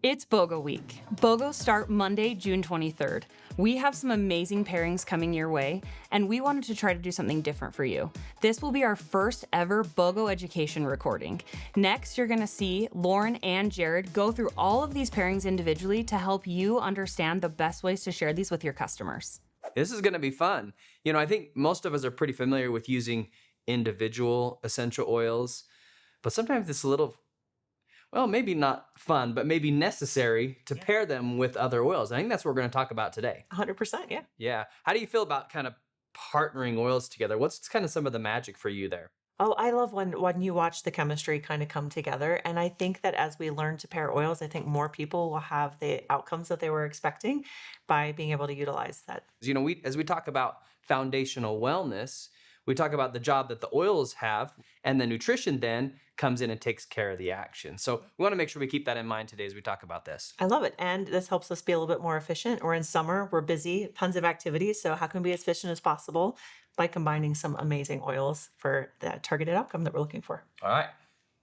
It's BOGO week. BOGO start Monday, June 23rd. We have some amazing pairings coming your way, and we wanted to try to do something different for you. This will be our first ever BOGO education recording. Next, you're gonna see Lauren and Jared go through all of these pairings individually to help you understand the best ways to share these with your customers. This is gonna be fun. I think most of us are pretty familiar with using individual essential oils, but sometimes it's a little, well, maybe not fun, but maybe necessary to pair them with other oils. I think that's what we're going to talk about today. 100%, yeah. Yeah. How do you feel about kind of partnering oils together? What's kind of some of the magic for you there? Oh, I love when you watch the chemistry kind of come together. And I think that as we learn to pair oils, I think more people will have the outcomes that they were expecting by being able to utilize that. As we talk about foundational wellness, we talk about the job that the oils have, and the nutrition then comes in and takes care of the action. So we want to make sure we keep that in mind today as we talk about this. I love it. And this helps us be a little bit more efficient. We're in summer, we're busy, tons of activities. So how can we be as efficient as possible by combining some amazing oils for that targeted outcome that we're looking for? All right,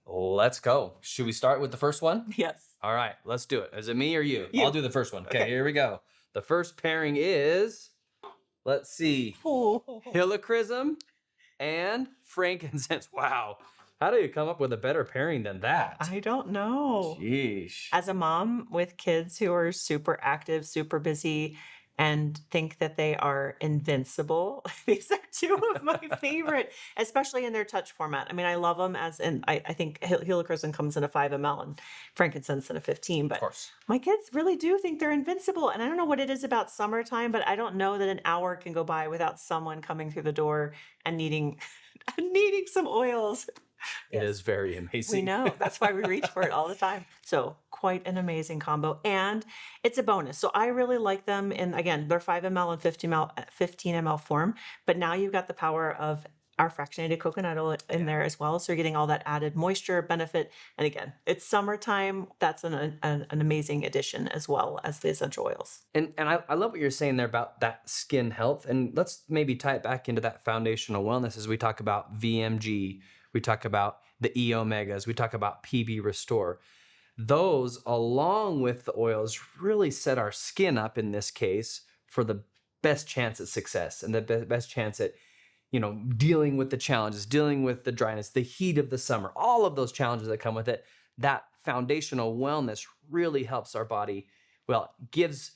let's go. Should we start with the first one? Yes. All right, let's do it. Is it me or you? You. I'll do the first one. Okay, here we go. The first pairing is, let's see, helichrysum and frankincense. Wow. How do you come up with a better pairing than that? I don't know. Sheesh. As a mom with kids who are super active, super busy, and think that they are invincible, these are two of my favorite, especially in their touch format. I mean, I love them I think helichrysum comes in a 5 ml and frankincense in a 15, but Of course. my kids really do think they're invincible. And I don't know what it is about summertime, but I don't know that an hour can go by without someone coming through the door and needing some oils. It is very amazing. We know. That's why we reach for it all the time. So quite an amazing combo. And it's a bonus. So I really like them in, again, they're 5 ml and 15 ml form. But now you've got the power of our fractionated coconut oil in there as well. So you're getting all that added moisture benefit. And again, it's summertime. That's an amazing addition as well as the essential oils. And I love what you're saying there about that skin health. And let's maybe tie it back into that foundational wellness as we talk about VMG. We talk about the E omegas. We talk about PB Restore. Those, along with the oils, really set our skin up in this case for the best chance at success and the best chance at, dealing with the challenges, dealing with the dryness, the heat of the summer, all of those challenges that come with it. That foundational wellness really helps our body. Well, gets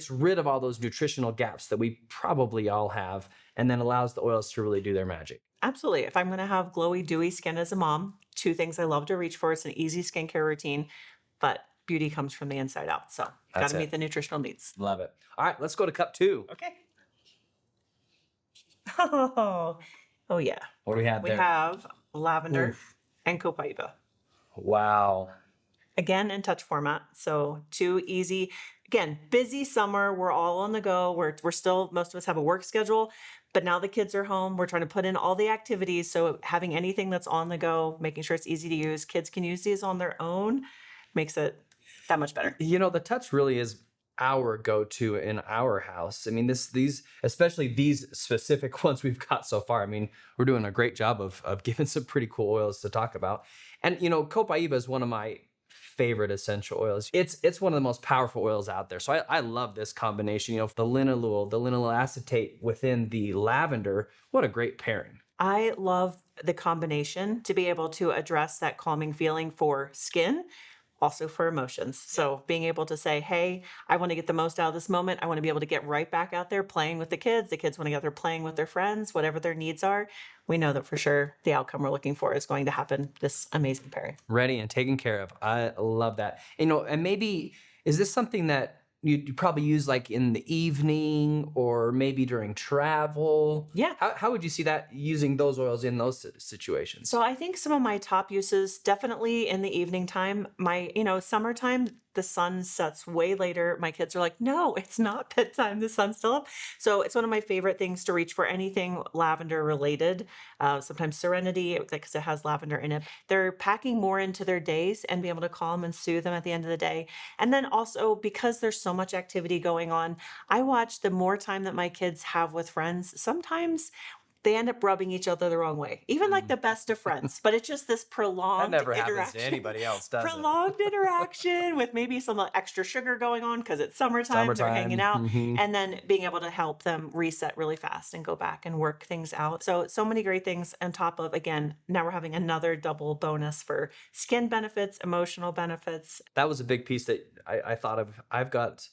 rid of all those nutritional gaps that we probably all have, and then allows the oils to really do their magic. Absolutely. If I'm going to have glowy, dewy skin as a mom, two things I love to reach for. It's an easy skincare routine, but beauty comes from the inside out. So got to meet the nutritional needs. Love it. All right, let's go to cup 2. Okay. Oh yeah. What do we have there? We have lavender and copaiba. Wow. Again, in touch format. So too easy. Again, busy summer. We're all on the go. We're still, most of us have a work schedule, but now the kids are home. We're trying to put in all the activities. So having anything that's on the go, making sure it's easy to use. Kids can use these on their own, makes it that much better. The touch really is our go-to in our house. I mean, especially these specific ones we've got so far. I mean, we're doing a great job of giving some pretty cool oils to talk about. And, copaiba is one of my favorite essential oils. It's one of the most powerful oils out there. So I love this combination. The linalool acetate within the lavender. What a great pairing. I love the combination to be able to address that calming feeling for skin, also for emotions. So being able to say, hey, I want to get the most out of this moment. I want to be able to get right back out there playing with the kids. The kids want to get out there playing with their friends, whatever their needs are. We know that for sure the outcome we're looking for is going to happen. This amazing pairing. Ready and taken care of. I love that. And maybe, is this something that you probably use like in the evening or maybe during travel? Yeah. How would you see that using those oils in those situations? So I think some of my top uses, definitely in the evening time. Summertime, the sun sets way later. My kids are like, no, it's not bedtime. The sun's still up. So it's one of my favorite things to reach for, anything lavender related. Sometimes Serenity, because it has lavender in it. They're packing more into their days and be able to calm and soothe them at the end of the day. And then also, because there's so much activity going on, I watch the more time that my kids have with friends. Sometimes they end up rubbing each other the wrong way, even like the best of friends. But it's just this That prolonged never happens to interaction. anybody else, does it? Prolonged interaction with maybe some extra sugar going on because it's summertime, they're hanging out, and then being able to help them reset really fast and go back and work things out. So many great things on top of, again, now we're having another double bonus for skin benefits, emotional benefits. That was a big piece that I thought of. I've got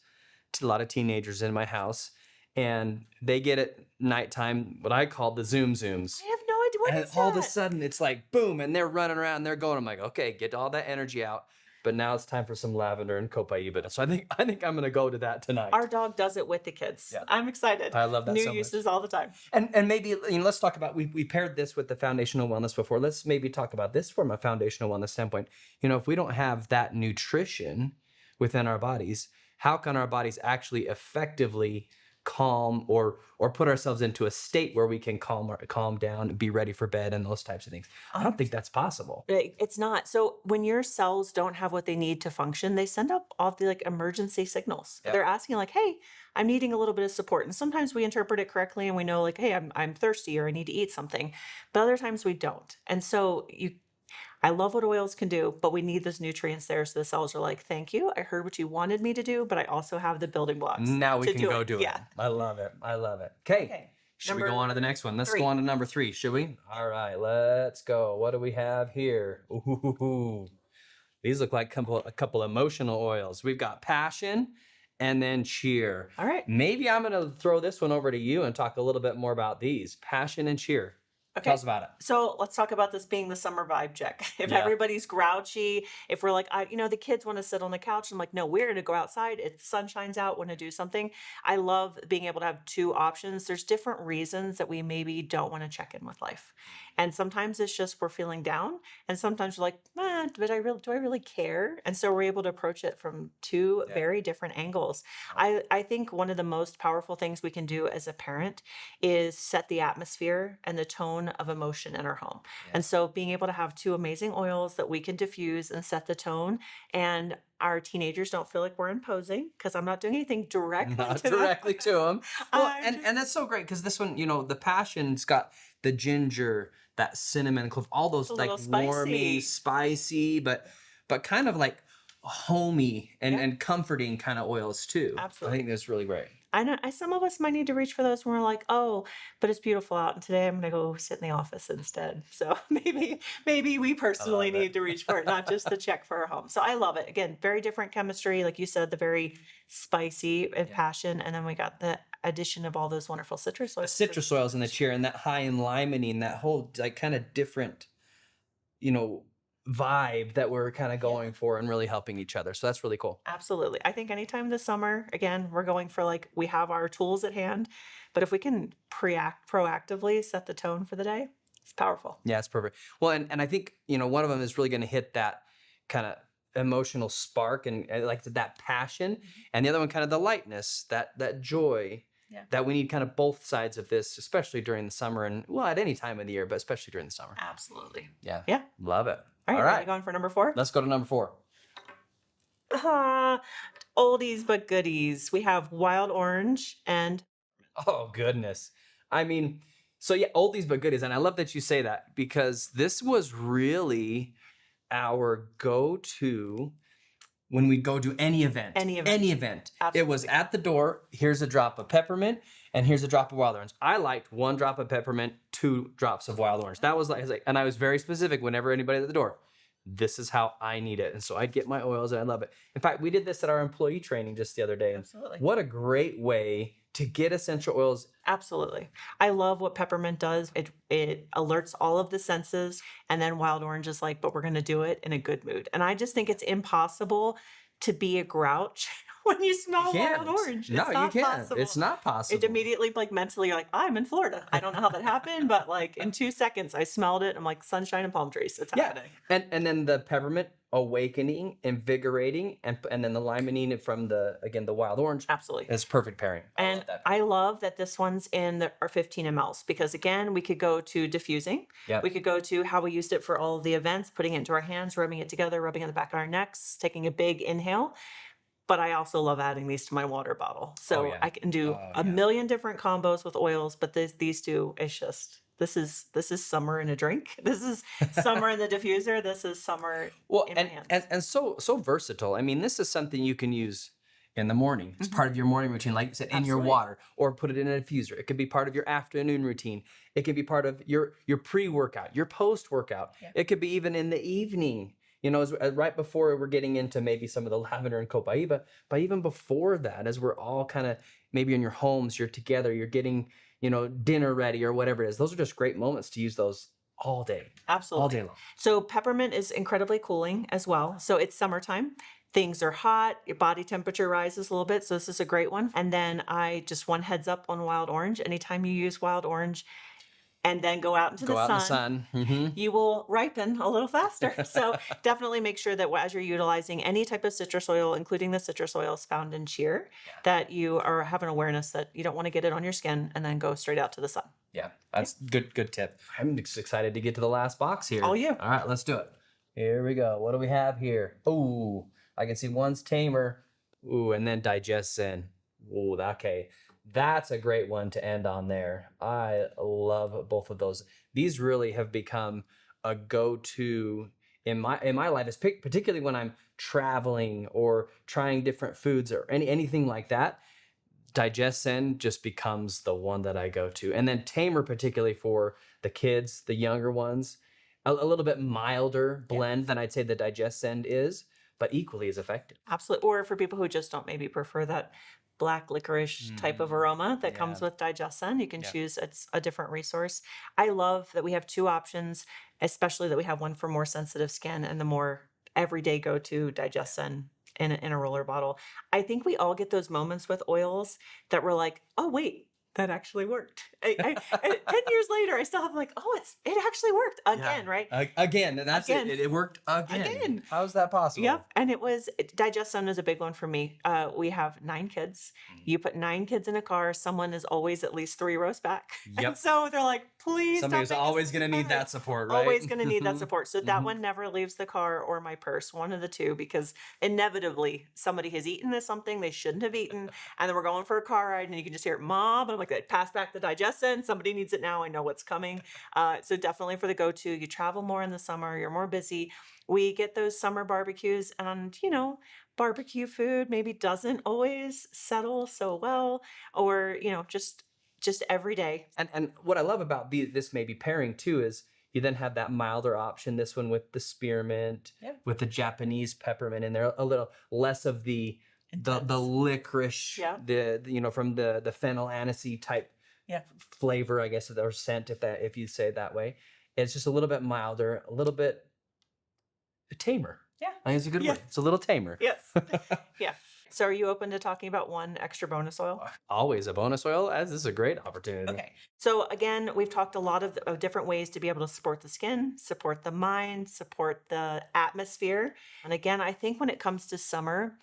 a lot of teenagers in my house, and they get at nighttime what I call the Zoom Zooms. I have no idea what And is all of a that? sudden, it's like boom, and they're running around, they're going. I'm like, okay, get all that energy out. But now it's time for some lavender and copaiba. So I think I'm gonna go to that tonight. Our dog does it with the kids. Yeah. I'm excited. I love that New so much. uses all the time. And maybe let's talk about we paired this with the foundational wellness before. Let's maybe talk about this from a foundational wellness standpoint. If we don't have that nutrition within our bodies, how can our bodies actually effectively calm or put ourselves into a state where we can calm down, be ready for bed, and those types of things? I don't think that's possible. It's not. So when your cells don't have what they need to function, they send up all the emergency signals. Yeah. They're asking hey, I'm needing a little bit of support. And sometimes we interpret it correctly and we know hey, I'm thirsty or I need to eat something. But other times we don't. And so I love what oils can do, but we need those nutrients there so the cells are like, thank you. I heard what you wanted me to do, but I also have the building blocks. Now we to can go do it. Yeah. I love it. I love it. Okay. Should we go on to the next one? Let's go on to number 3, should we? All right, let's go. What do we have here? Ooh. These look like a couple emotional oils. We've got passion and then cheer. All right. Maybe I'm going to throw this one over to you and talk a little bit more about these. Passion and cheer. Okay. Tell us about it. So let's talk about this being the summer vibe check. If Yeah. everybody's grouchy, if we're like, the kids want to sit on the couch. I'm like, no, we're going to go outside. If the sun shines out, want to do something. I love being able to have 2 options. There's different reasons that we maybe don't want to check in with life. And sometimes it's just we're feeling down. And sometimes we're like, do I really care? And so we're able to approach it from 2 very different angles. I think one of the most powerful things we can do as a parent is set the atmosphere and the tone of emotion in our home. Yeah. And so being able to have 2 amazing oils that we can diffuse and set the tone, and our teenagers don't feel like we're imposing because I'm not doing anything directly to them. Well, and that's so great because this one, the passion's got the ginger, that cinnamon clove, all those warmy, spicy, but kind of like homey and comforting kind of oils too. Absolutely. I think that's really great. I know some of us might need to reach for those when we're like, oh, but it's beautiful out, and today I'm going to go sit in the office instead. So maybe we personally need to reach for it, not just the check for our home. So I love it. Again, very different chemistry, like you said, the very spicy and passion, and then we got the addition of all those wonderful citrus oils. The citrus oils in the cheer and that high in limonene, that whole kind of different, vibe that we're kind of going for and really helping each other. So that's really cool. Absolutely. I think anytime this summer, again, we're going for we have our tools at hand, but if we can proactively set the tone for the day, it's powerful. Yeah, it's perfect. Well, and I think, one of them is really going to hit that kind of emotional spark and like that passion. And the other one, kind of the lightness, that joy. Yeah. That we need kind of both sides of this, especially during the summer and at any time of the year, but especially during the summer. Absolutely. Yeah. Yeah. Love it. All right. Going for number 4? Let's go to number 4. Oldies but goodies. We have wild orange and... Oh, goodness. I mean, so yeah, oldies but goodies. And I love that you say that because this was really our go-to when we go to any event. Any event. Absolutely. It was at the door, here's a drop of peppermint, and here's a drop of wild orange. I liked 1 drop of peppermint, 2 drops of wild orange. That was and I was very specific whenever anybody at the door. This is how I need it. And so I'd get my oils and I love it. In fact, we did this at our employee training just the other day. Absolutely. What a great way to get essential oils. Absolutely. I love what peppermint does. It alerts all of the senses. And then wild orange is but we're going to do it in a good mood. And I just think it's impossible to be a grouch when you smell wild orange. No, you can't. Possible. It's not possible. It immediately, mentally, you're I'm in Florida. I don't know how that happened, but in 2 seconds, I smelled it. I'm like, sunshine and palm trees. It's happening. And then the peppermint, awakening, invigorating, and then the limonene from the wild orange. Absolutely. It's perfect pairing. And I love that this one's in our 15 mLs because, again, we could go to diffusing. Yep. We could go to how we used it for all of the events, putting it into our hands, rubbing it together, rubbing on the back of our necks, taking a big inhale. But I also love adding these to my water bottle. So I can do a million different combos with oils, but these 2, it's just this is summer in a drink. This is summer in the diffuser. This is summer Well, in my hands. and so versatile. I mean, this is something you can use in the morning. It's part of your morning routine, like you said, in your Absolutely. water, or put it in a diffuser. It could be part of your afternoon routine. It could be part of your pre-workout, your post-workout. Yeah. It could be even in the evening. You know, as right before we're getting into maybe some of the lavender and copaiba, but even before that, as we're all kind of maybe in your homes, you're together, you're getting, you know, dinner ready or whatever it is. Those are just great moments to use those all day. Absolutely. All day long. So peppermint is incredibly cooling as well. So it's summertime. Things are hot. Your body temperature rises a little bit. So this is a great one. And then I just one heads up on wild orange. Anytime you use wild orange and then go out into Go the out in sun, the sun. Mm-hmm. you will ripen a little faster. So definitely make sure that as you're utilizing any type of citrus oil, including the citrus oils found in cheer, that you have an awareness that you don't want to get it on your skin and then go straight out to the sun. Yeah, that's good tip. I'm just excited to get to the last box here. Oh, yeah. All right, let's do it. Here we go. What do we have here? Ooh, I can see one's tamer. Ooh, and then digest zen. Ooh, okay. That's a great one to end on there. I love both of those. These really have become a go-to in my life, particularly when I'm traveling or trying different foods or anything like that. Digest Zen just becomes the one that I go to. And then Tamer, particularly for the kids, the younger ones, a little bit milder blend than I'd say the Digest Zen is, but equally as effective. Absolutely. Or for people who just don't maybe prefer that black licorice type of aroma that comes with Digestin, you can choose a different resource. I love that we have two options, especially that we have one for more sensitive skin and the more everyday go-to Digestin in a roller bottle. I think we all get those moments with oils that we're like, oh, wait, that actually worked. 10 years later, I still have like, oh, it actually worked again, right? Again, and that's Again. it worked again. Again. How's that possible? Yep. And Digestin is a big one for me. We have 9 kids. You put 9 kids in a car, someone is always at least 3 rows back. Yep. And so they're like, please Somebody's don't make us always going to need panic. that support, right? Always going to need that support. So that one never leaves the car or my purse, one of the two, because inevitably somebody has eaten something they shouldn't have eaten. And then we're going for a car ride and you can just hear Mom. And I'm like, pass back the Digestin. Somebody needs it now. I know what's coming. So definitely for the go-to. You travel more in the summer. You're more busy. We get those summer barbecues and, barbecue food maybe doesn't always settle so well or, just every day. And what I love about this maybe pairing too is you then have that milder option. This one with the spearmint, with the Japanese peppermint in there, a little less of the licorice, from the phenyl type flavor, I guess, or scent, if you say it that way. It's just a little bit milder, a little bit tamer. Yeah. I think it's a good word. It's a little tamer. Yes. Yeah. So are you open to talking about one extra bonus oil? Always a bonus oil, as this is a great opportunity. Okay. So again, we've talked a lot of different ways to be able to support the skin, support the mind, support the atmosphere. And again, I think when it comes to summer,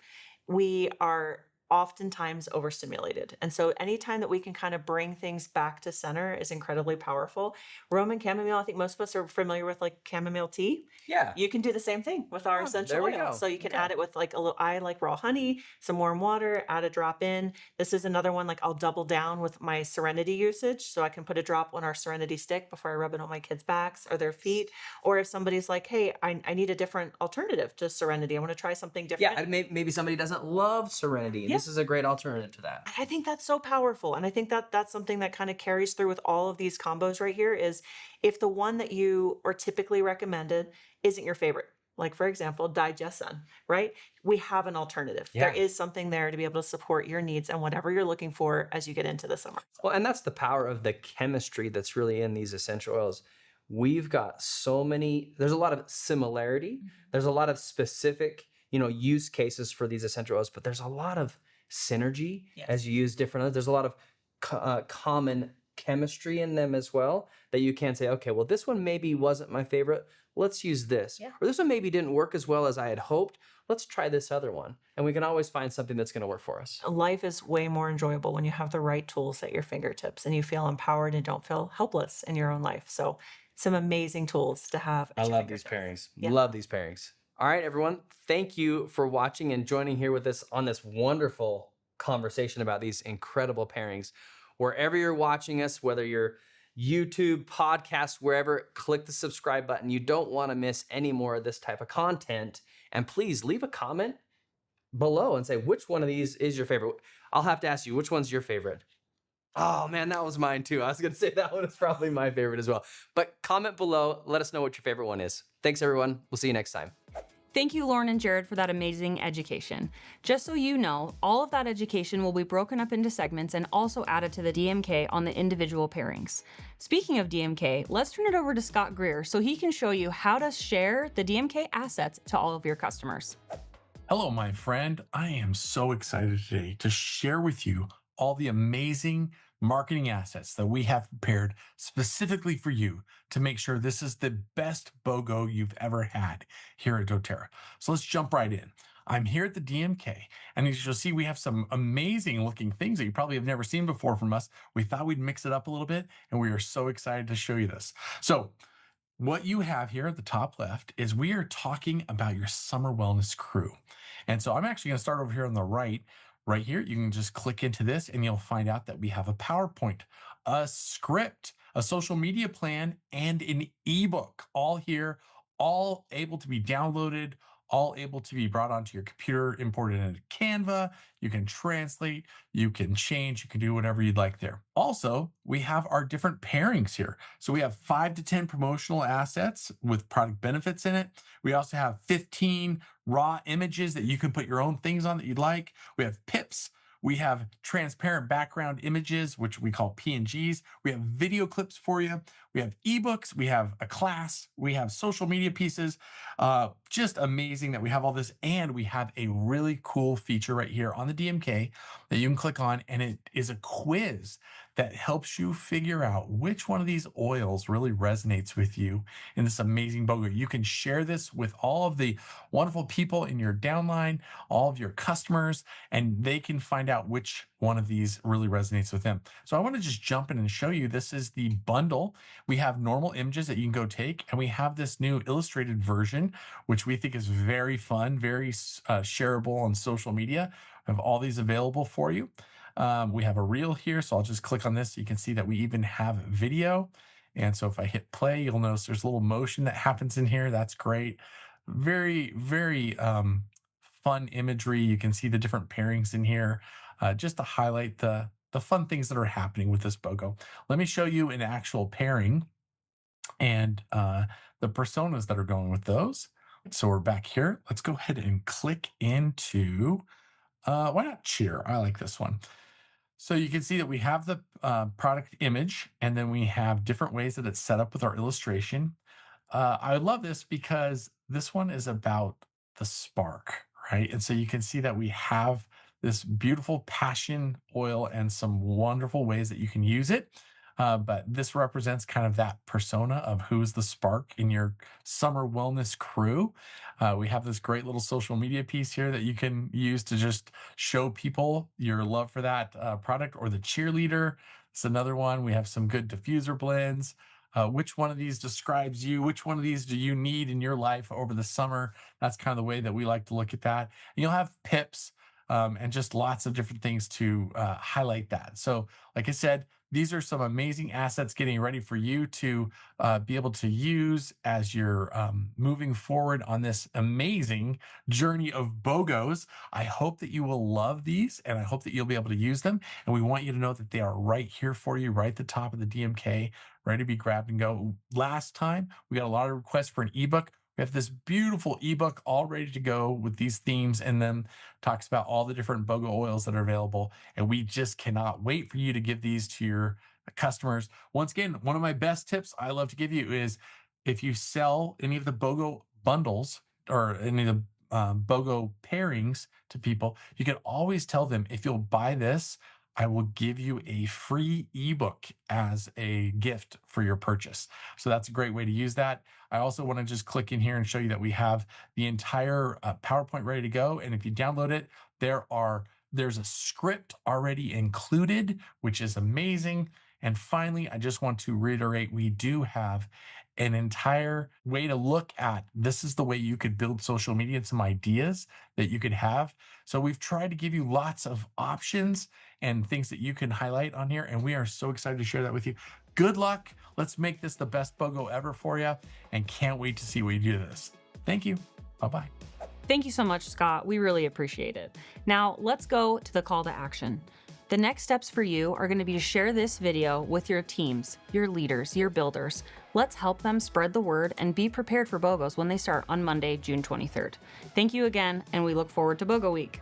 we are oftentimes overstimulated. And so anytime that we can kind of bring things back to center is incredibly powerful. Roman chamomile, I think most of us are familiar with like chamomile tea. Yeah. You can do the same thing with our essential there we oil. go. So you can add it with like I like raw honey, some warm water, add a drop in. This is another one, like I'll double down with my Serenity usage. So I can put a drop on our Serenity stick before I rub it on my kids' backs or their feet. Or if somebody's like, hey, I need a different alternative to Serenity. I want to try something different. Yeah, maybe somebody doesn't love Serenity. And this is a great alternative to that. I think that's so powerful. And I think that that's something that kind of carries through with all of these combos right here is if the one that you are typically recommended isn't your favorite, like for example, Digestin, right? We have an alternative. Yeah. There is something there to be able to support your needs and whatever you're looking for as you get into the summer. Well, and that's the power of the chemistry that's really in these essential oils. We've got there's a lot of similarity. There's a lot of specific, use cases for these essential oils, but there's a lot of synergy as you use different others. There's a lot of common chemistry in them as well that you can say, okay, well, this one maybe wasn't my favorite. Let's use this. Yeah. Or this one maybe didn't work as well as I had hoped. Let's try this other one. And we can always find something that's going to work for us. Life is way more enjoyable when you have the right tools at your fingertips and you feel empowered and don't feel helpless in your own life. So some amazing tools to have. I love these pairings. Love these pairings. All right, everyone. Thank you for watching and joining here with us on this wonderful conversation about these incredible pairings. Wherever you're watching us, whether you're YouTube, podcast, wherever. Click the subscribe button. You don't want to miss any more of this type of content. And please leave a comment below and say which one of these is your favorite. I'll have to ask you, which one's your favorite? Oh man, that was mine too. I was going to say that one is probably my favorite as well. But comment below. Let us know what your favorite one is. Thanks, everyone. We'll see you next time. Thank you, Lauren and Jared, for that amazing education. Just so you know, all of that education will be broken up into segments and also added to the DMK on the individual pairings. Speaking of DMK, let's turn it over to Scott Greer so he can show you how to share the DMK assets to all of your customers. Hello, my friend. I am so excited today to share with you all the amazing marketing assets that we have prepared specifically for you to make sure this is the best BOGO you've ever had here at doTERRA. So let's jump right in. I'm here at the DMK, and as you'll see, we have some amazing looking things that you probably have never seen before from us. We thought we'd mix it up a little bit, and we are so excited to show you this. So what you have here at the top left is we are talking about your summer wellness crew. And so I'm actually going to start over here on the right. Right here, you can just click into this and you'll find out that we have a PowerPoint, a script, a social media plan, and an ebook all here, all able to be downloaded, all able to be brought onto your computer, imported into Canva. You can translate, you can change, you can do whatever you'd like there. Also, we have our different pairings here. So we have 5 to 10 promotional assets with product benefits in it. We also have 15 raw images that you can put your own things on that you'd like. We have pips. We have transparent background images, which we call PNGs. We have video clips for you. We have ebooks. We have a class. We have social media pieces. Just amazing that we have all this. And we have a really cool feature right here on the DMK that you can click on. And it is a quiz that helps you figure out which one of these oils really resonates with you in this amazing BOGO. You can share this with all of the wonderful people in your downline, all of your customers, and they can find out which one of these really resonates with them. So I want to just jump in and show you, this is the bundle. We have normal images that you can go take, and we have this new illustrated version, which we think is very fun, very shareable on social media. I have all these available for you. We have a reel here, so I'll just click on this so you can see that we even have video. And so if I hit play, you'll notice there's a little motion that happens in here. That's great. Very, very fun imagery. You can see the different pairings in here, just to highlight the fun things that are happening with this BOGO. Let me show you an actual pairing and the personas that are going with those. So we're back here. Let's go ahead and click into, why not cheer? I like this one. So you can see that we have the product image, and then we have different ways that it's set up with our illustration. I love this because this one is about the spark, right? And so you can see that we have this beautiful passion oil and some wonderful ways that you can use it. But this represents kind of that persona of who's the spark in your summer wellness crew. We have this great little social media piece here that you can use to just show people your love for that product, or the cheerleader. It's another one. We have some good diffuser blends. Which one of these describes you? Which one of these do you need in your life over the summer? That's kind of the way that we like to look at that. And you'll have pips and just lots of different things to highlight that. So like I said, these are some amazing assets getting ready for you to be able to use as you're moving forward on this amazing journey of BOGOs. I hope that you will love these, and I hope that you'll be able to use them. And we want you to know that they are right here for you, right at the top of the DMK, ready to be grabbed and go. Last time, we got a lot of requests for an ebook. We have this beautiful ebook all ready to go with these themes in them. Talks about all the different BOGO oils that are available. And we just cannot wait for you to give these to your customers. Once again, one of my best tips I love to give you is, if you sell any of the BOGO bundles or any of the BOGO pairings to people, you can always tell them, if you'll buy this, I will give you a free ebook as a gift for your purchase. So that's a great way to use that. I also want to just click in here and show you that we have the entire PowerPoint ready to go. And if you download it, there's a script already included, which is amazing. And finally, I just want to reiterate, we do have an entire way to look at this is the way you could build social media and some ideas that you could have. So we've tried to give you lots of options and things that you can highlight on here. And we are so excited to share that with you. Good luck. Let's make this the best BOGO ever for you. And can't wait to see what you do this. Thank you. Bye-bye. Thank you so much, Scott. We really appreciate it. Now let's go to the call to action. The next steps for you are going to be to share this video with your teams, your leaders, your builders. Let's help them spread the word and be prepared for BOGOs when they start on Monday, June 23rd. Thank you again, and we look forward to BOGO Week.